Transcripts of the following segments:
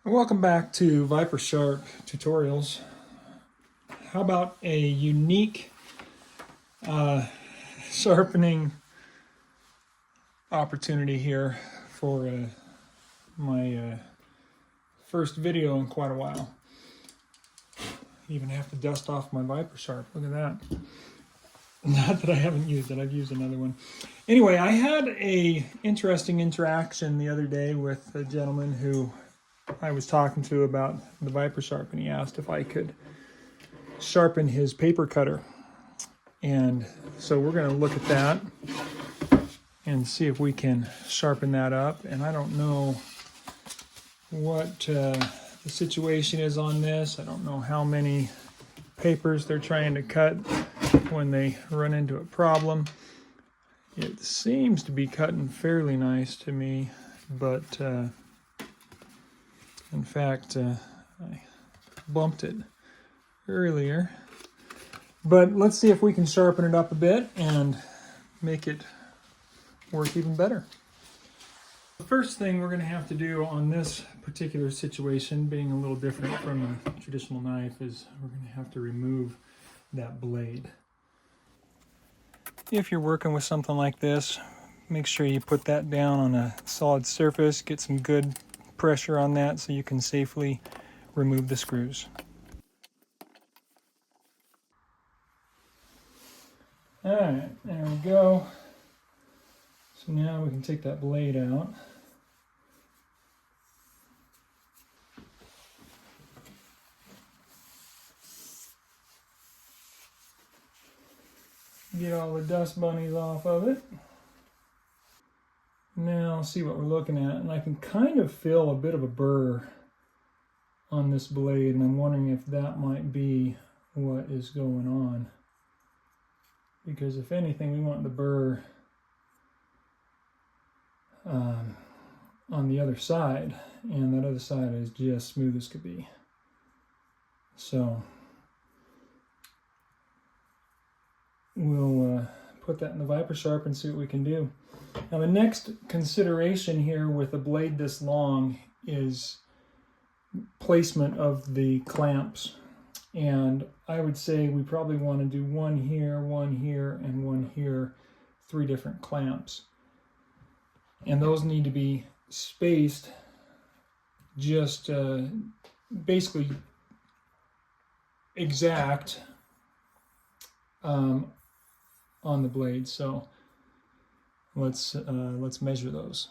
Welcome back to ViperSharp tutorials. How about a unique sharpening opportunity here for my first video in quite a while. Even have to dust off my ViperSharp. Look at that. Not that I haven't used it, I've used another one. Anyway, I had a interesting interaction the other day with a gentleman who I was talking to about the ViperSharp, and he asked if I could sharpen his paper cutter. And so we're going to look at that and see if we can sharpen that up. And I don't know what the situation is on this. I don't know how many papers they're trying to cut when they run into a problem. It seems to be cutting fairly nice to me, but in fact, I bumped it earlier. But let's see if we can sharpen it up a bit and make it work even better. The first thing we're going to have to do on this particular situation, being a little different from a traditional knife, is we're going to have to remove that blade. If you're working with something like this, make sure you put that down on a solid surface, get some good pressure on that so you can safely remove the screws. Alright, there we go. So now we can take that blade out. Get all the dust bunnies off of it. Now see what we're looking at, and I can kind of feel a bit of a burr on this blade, and I'm wondering if that might be what is going on. Because if anything, we want the burr on the other side, and that other side is just smooth as could be. So we'll put that in the ViperSharp and see what we can do. Now the next consideration here with a blade this long is placement of the clamps. And I would say we probably want to do one here, and one here, 3 different clamps. And those need to be spaced just basically exact on the blade. So let's measure those.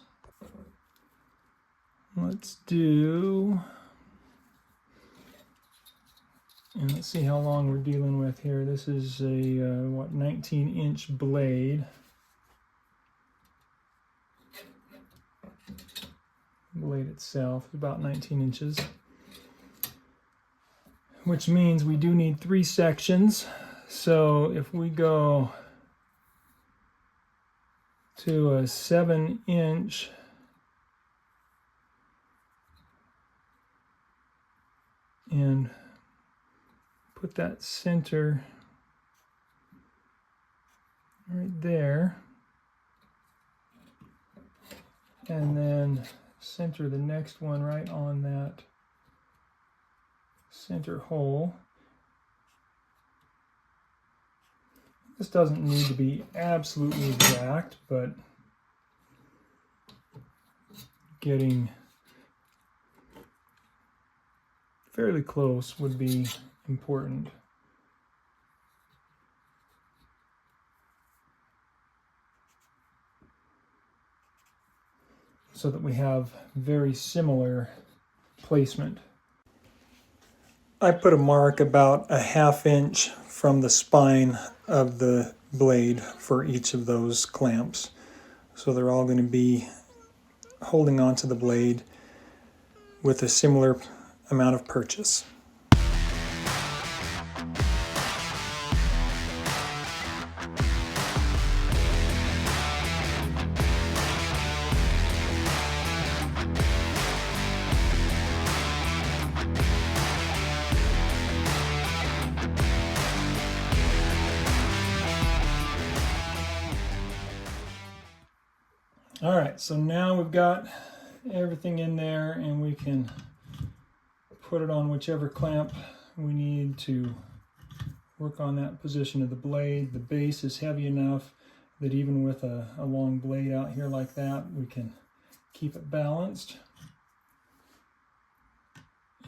Let's do, and let's see how long we're dealing with here. This is a 19-inch blade. Blade itself is about 19 inches, which means we do need 3 sections. So if we go to a 7-inch and put that center right there, and then center the next one right on that center hole. This doesn't need to be absolutely exact, but getting fairly close would be important. So that we have very similar placement. I put a mark about a 1/2 inch from the spine of the blade for each of those clamps. So they're all going to be holding onto the blade with a similar amount of purchase. All right, so now we've got everything in there, and we can put it on whichever clamp we need to work on that position of the blade. The base is heavy enough that even with a long blade out here like that, we can keep it balanced.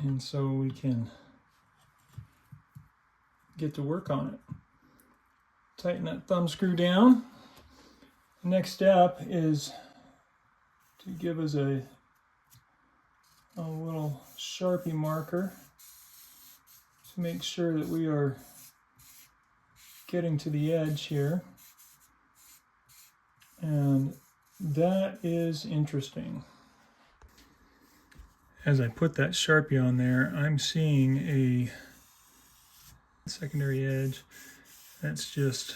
And so we can get to work on it. Tighten that thumb screw down. The next step is to give us a little Sharpie marker to make sure that we are getting to the edge here. And that is interesting. As I put that Sharpie on there, I'm seeing a secondary edge that's just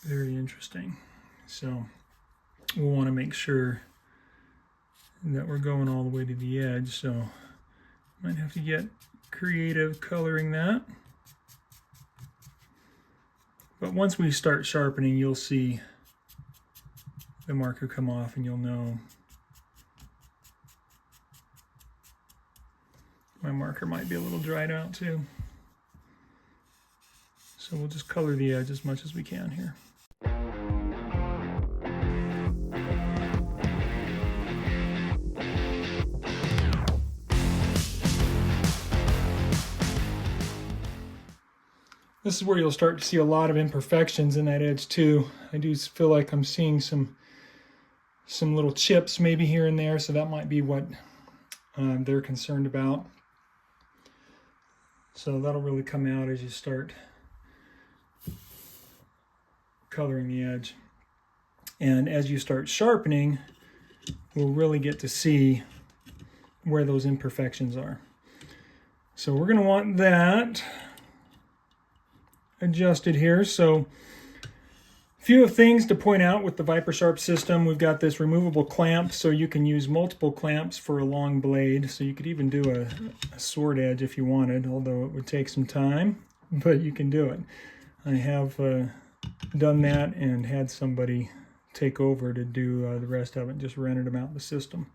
very interesting. So we'll want to make sure that we're going all the way to the edge, so might have to get creative coloring that. But once we start sharpening, you'll see the marker come off and you'll know. My marker might be a little dried out too. So we'll just color the edge as much as we can here. This is where you'll start to see a lot of imperfections in that edge too. I do feel like I'm seeing some little chips maybe here and there, so that might be what they're concerned about. So that'll really come out as you start coloring the edge. And as you start sharpening, we'll really get to see where those imperfections are. So we're going to want that adjusted here. So a few things to point out with the ViperSharp system. We've got this removable clamp, so you can use multiple clamps for a long blade. So you could even do a sword edge if you wanted, although it would take some time, but you can do it. I have done that and had somebody take over to do the rest of it, just rented them out the system.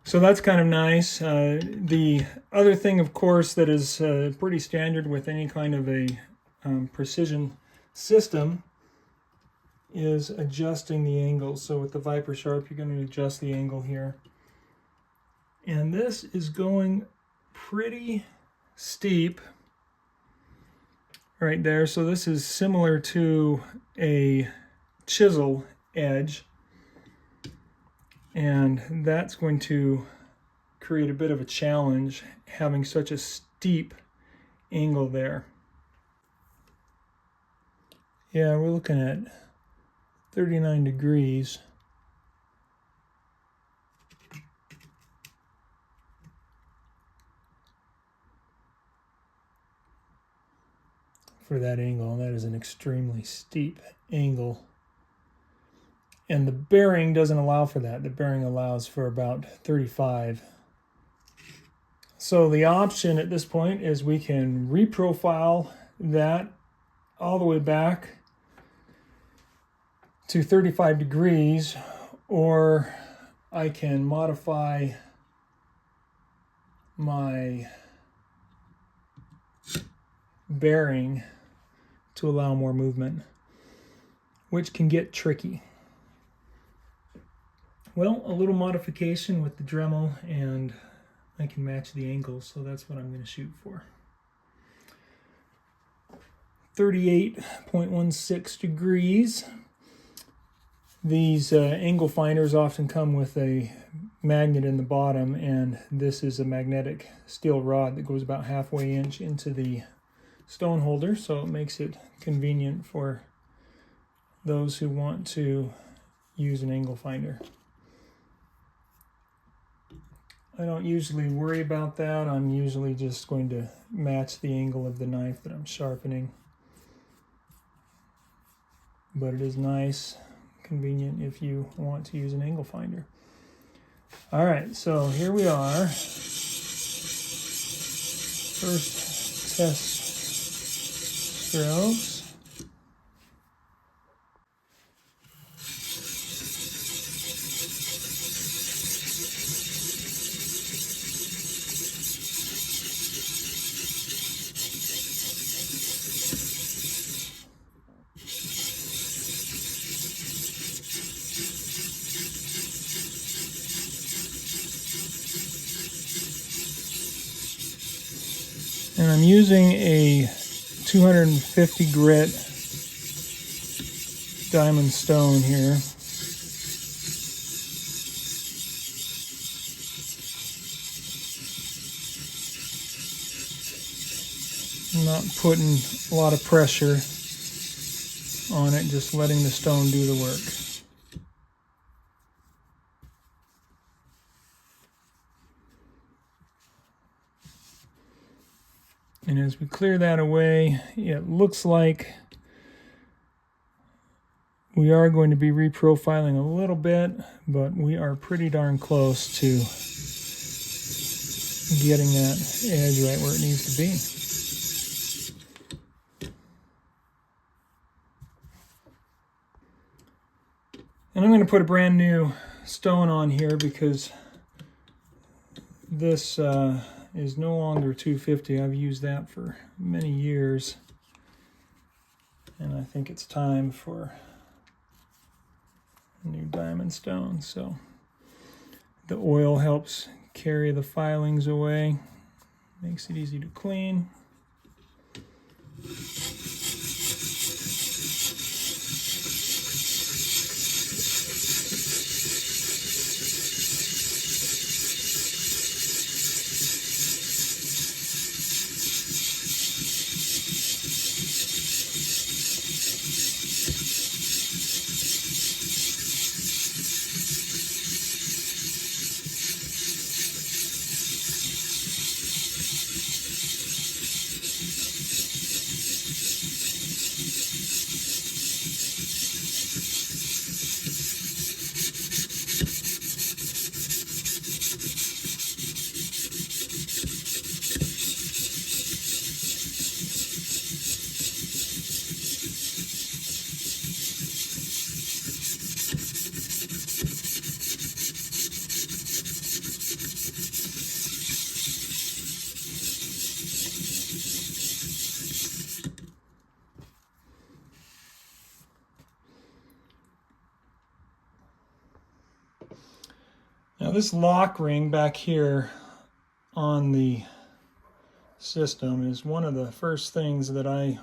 So that's kind of nice. The other thing, of course, that is pretty standard with any kind of a precision system is adjusting the angle. So with the ViperSharp, you're going to adjust the angle here. And this is going pretty steep right there. So this is similar to a chisel edge. And that's going to create a bit of a challenge, having such a steep angle there. Yeah, we're looking at 39 degrees. For that angle. That is an extremely steep angle. And the bearing doesn't allow for that. The bearing allows for about 35. So the option at this point is we can reprofile that all the way back to 35 degrees, or I can modify my bearing to allow more movement, which can get tricky. Well, a little modification with the Dremel and I can match the angles, so that's what I'm going to shoot for. 38.16 degrees. These angle finders often come with a magnet in the bottom, and this is a magnetic steel rod that goes about halfway inch into the stone holder, so it makes it convenient for those who want to use an angle finder. I don't usually worry about that. I'm usually just going to match the angle of the knife that I'm sharpening. But it is nice, convenient if you want to use an angle finder. All right, so here we are. First test strokes. And I'm using a 250 grit diamond stone here. I'm not putting a lot of pressure on it, just letting the stone do the work. And as we clear that away, it looks like we are going to be reprofiling a little bit, but we are pretty darn close to getting that edge right where it needs to be. And I'm going to put a brand new stone on here because this is no longer 250. I've used that for many years. And I think it's time for a new diamond stone. So the oil helps carry the filings away, makes it easy to clean. Now this lock ring back here on the system is one of the first things that I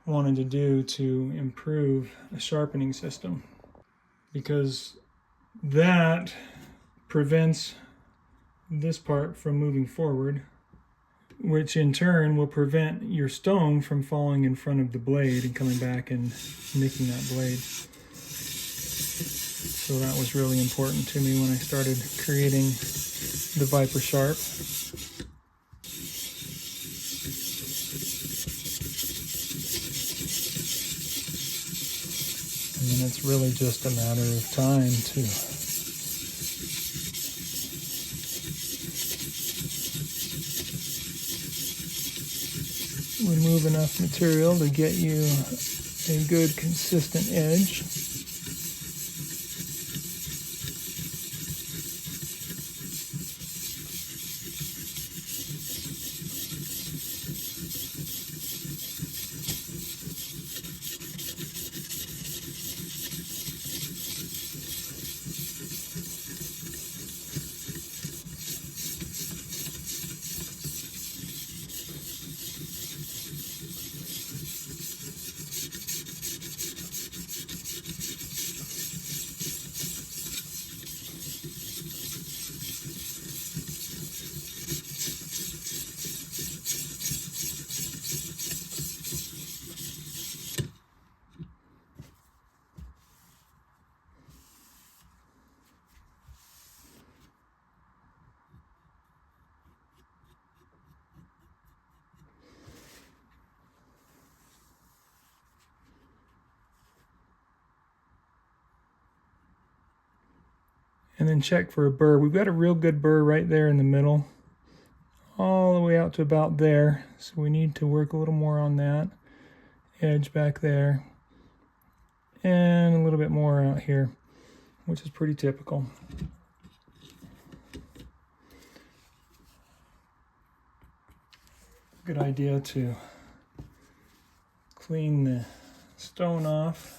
wanted to do to improve a sharpening system, because that prevents this part from moving forward, which in turn will prevent your stone from falling in front of the blade and coming back and nicking that blade. So that was really important to me when I started creating the ViperSharp. And then it's really just a matter of time to remove enough material to get you a good consistent edge. And then check for a burr. We've got a real good burr right there in the middle, all the way out to about there. So we need to work a little more on that edge back there, and a little bit more out here, which is pretty typical. Good idea to clean the stone off.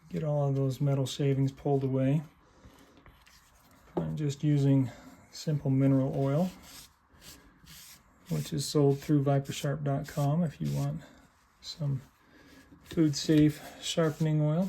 Get all of those metal shavings pulled away. I'm just using simple mineral oil, which is sold through ViperSharp.com if you want some food safe sharpening oil.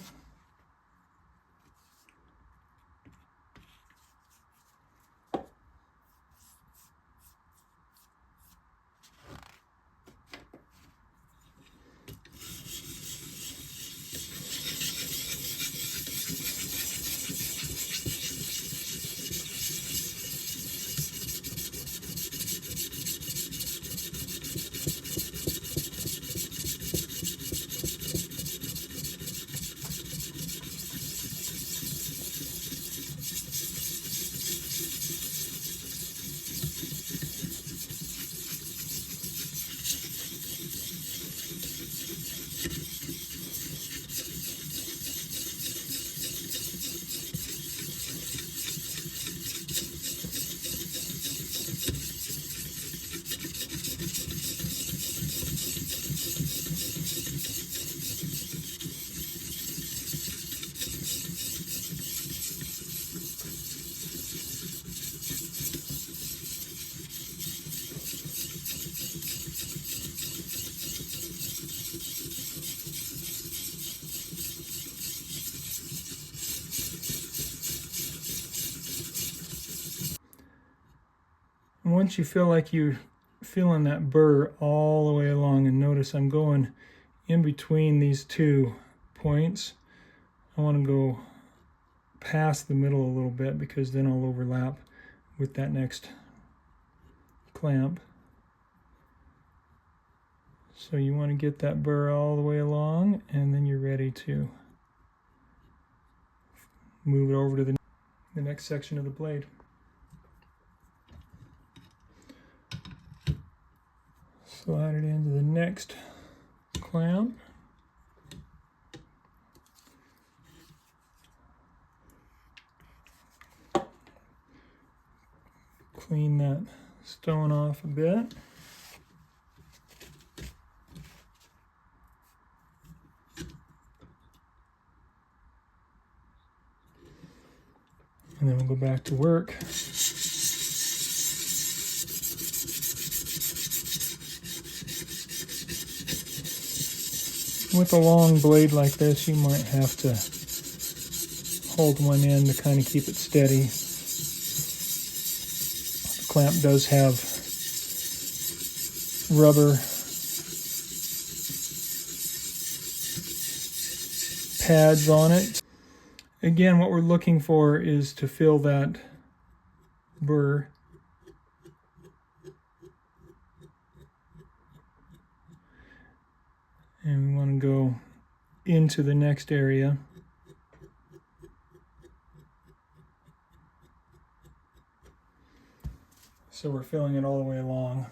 Once you feel like you're feeling that burr all the way along, and notice I'm going in between these 2 points. I want to go past the middle a little bit because then I'll overlap with that next clamp. So you want to get that burr all the way along, and then you're ready to move it over to the next section of the blade. Slide it into the next clamp. Clean that stone off a bit. And then we'll go back to work. With a long blade like this, you might have to hold one end to kind of keep it steady. The clamp does have rubber pads on it. Again, what we're looking for is to fill that burr. And we want to go into the next area. So we're filling it all the way along.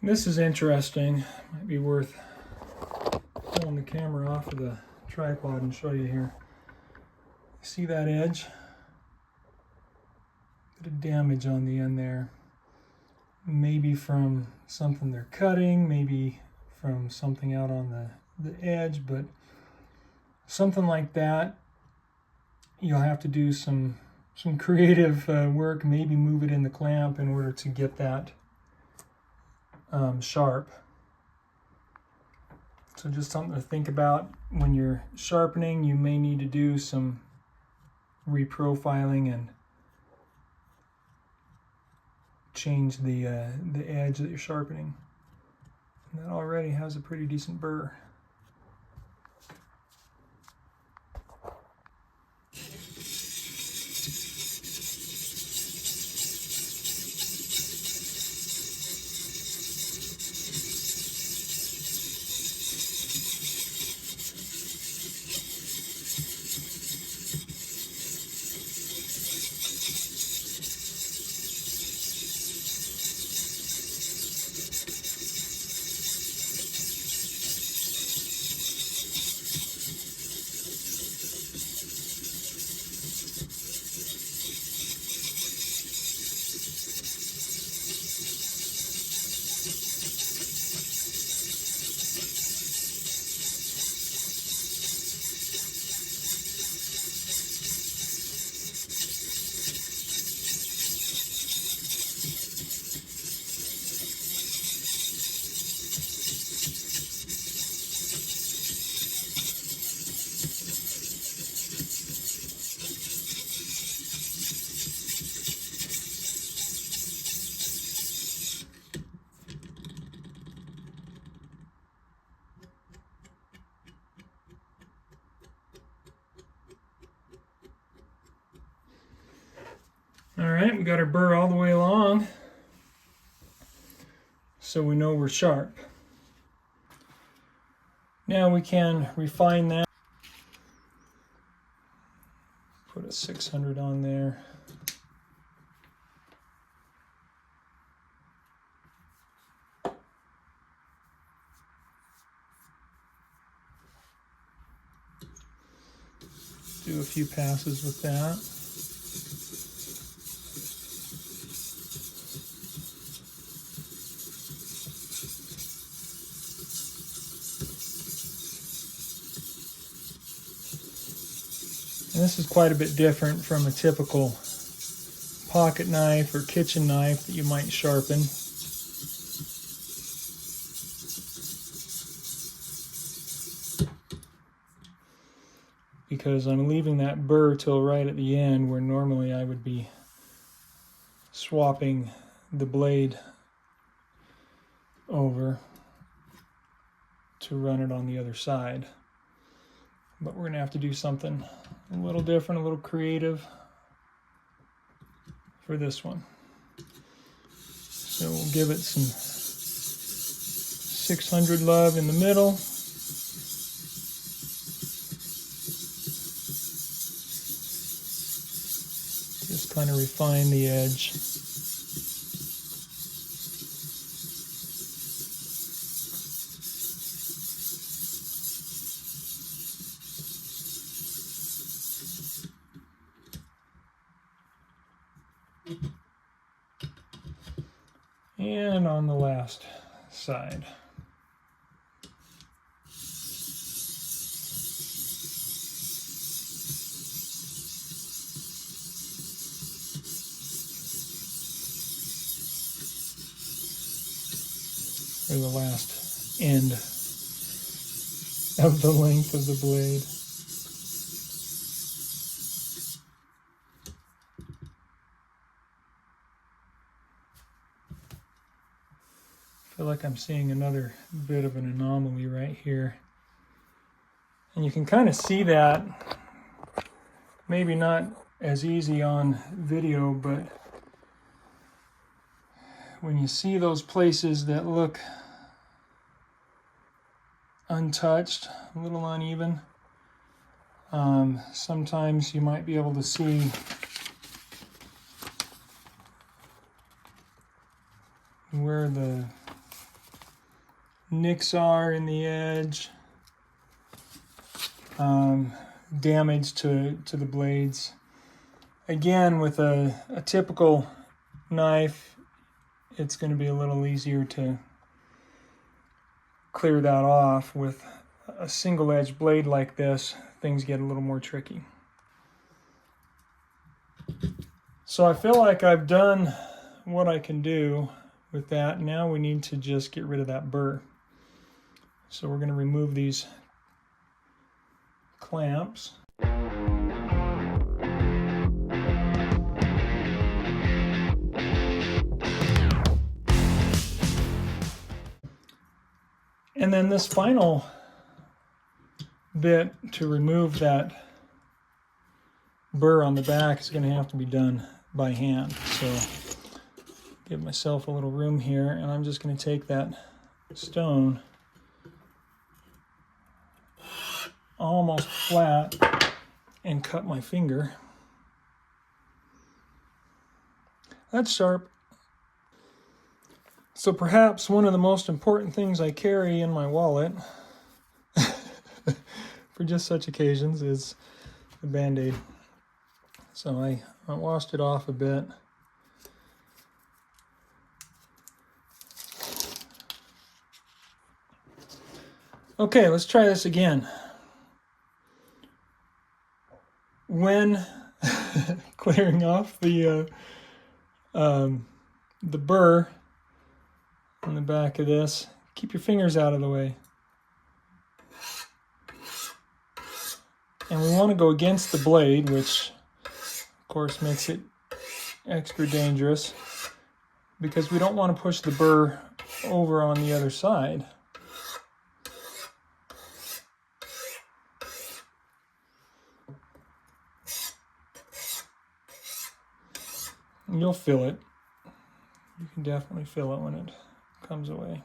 This is interesting. Might be worth pulling the camera off of the tripod and show you here. See that edge? Bit of damage on the end there. Maybe from something they're cutting, maybe from something out on the edge, but something like that, you'll have to do some creative work, maybe move it in the clamp in order to get that sharp. So just something to think about when you're sharpening. You may need to do some reprofiling and change the edge that you're sharpening. And that already has a pretty decent burr. All right, we got our burr all the way along, so we know we're sharp. Now we can refine that. Put a 600 on there. Do a few passes with that. And this is quite a bit different from a typical pocket knife or kitchen knife that you might sharpen. Because I'm leaving that burr till right at the end, where normally I would be swapping the blade over to run it on the other side. But we're going to have to do something a little different, a little creative for this one. So we'll give it some 600 love in the middle. Just kind of refine the edge. And on the last side. Or the last end of the length of the blade. I feel like I'm seeing another bit of an anomaly right here. And you can kind of see that, maybe not as easy on video, but when you see those places that look untouched, a little uneven, sometimes you might be able to see where the nicks are in the edge, damage to the blades. Again, with a typical knife, it's going to be a little easier to clear that off. With a single edge blade like this, things get a little more tricky. So I feel like I've done what I can do with that. Now we need to just get rid of that burr. So we're going to remove these clamps. And then this final bit to remove that burr on the back is going to have to be done by hand. So give myself a little room here, and I'm just going to take that stone almost flat and cut my finger. That's sharp. So perhaps one of the most important things I carry in my wallet for just such occasions is the Band-Aid. So I washed it off a bit. Okay, let's try this again. When clearing off the burr on the back of this, keep your fingers out of the way. And we want to go against the blade, which of course makes it extra dangerous, because we don't want to push the burr over on the other side. And you'll feel it. You can definitely feel it when it comes away.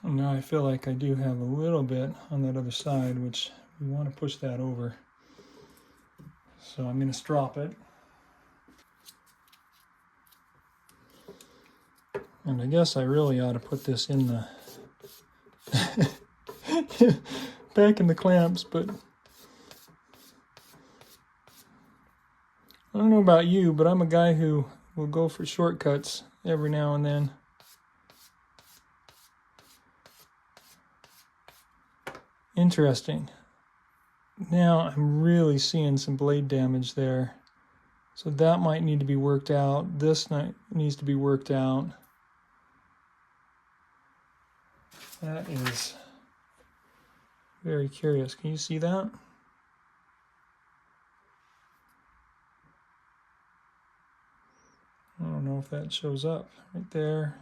And now I feel like I do have a little bit on that other side, which we want to push that over. So I'm going to strop it. And I guess I really ought to put this in the back in the clamps, but I don't know about you, but I'm a guy who will go for shortcuts every now and then. Interesting. Now I'm really seeing some blade damage there. So that might need to be worked out. This needs to be worked out. That is very curious. Can you see that? I don't know if that shows up. Right there,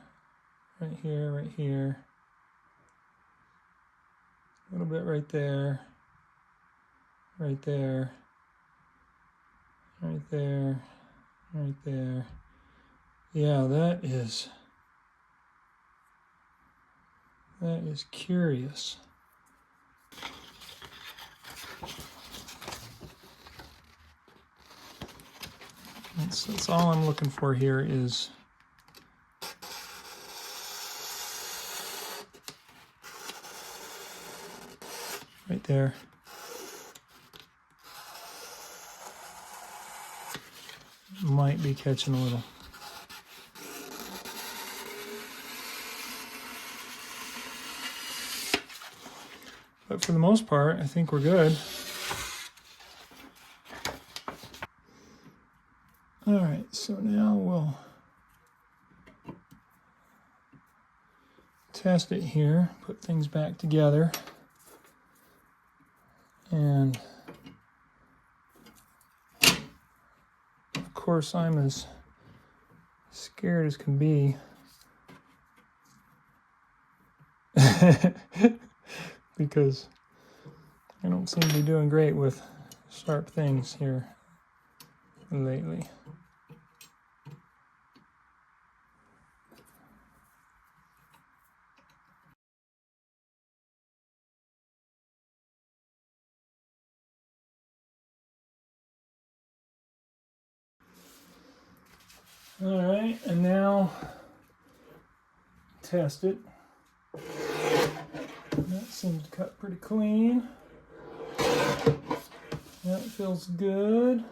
right here, right here. A little bit right there, right there, right there, right there. Yeah, that is curious. That's all I'm looking for here is right there. Might be catching a little. But for the most part, I think we're good. All right, so now we'll test it here, put things back together, and of course I'm as scared as can be because I don't seem to be doing great with sharp things here lately. All right, and now test it. That seems to cut pretty clean. That feels good.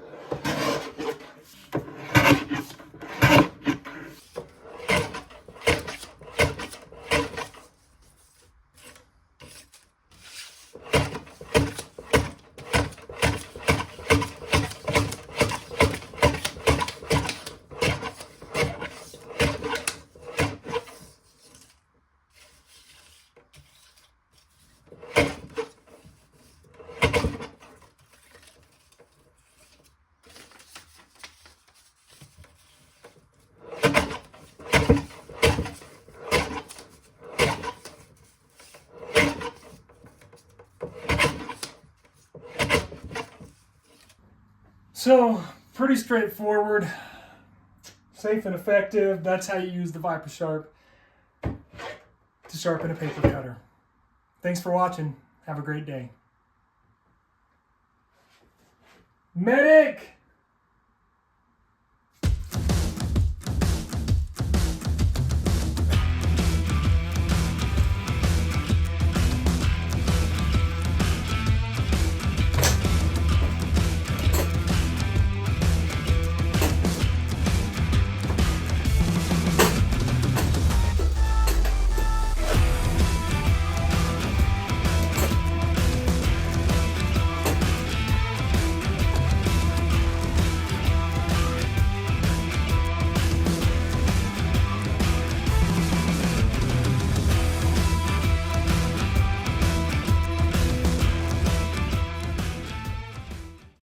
So, pretty straightforward, safe and effective. That's how you use the ViperSharp to sharpen a paper cutter. Thanks for watching. Have a great day. Medic!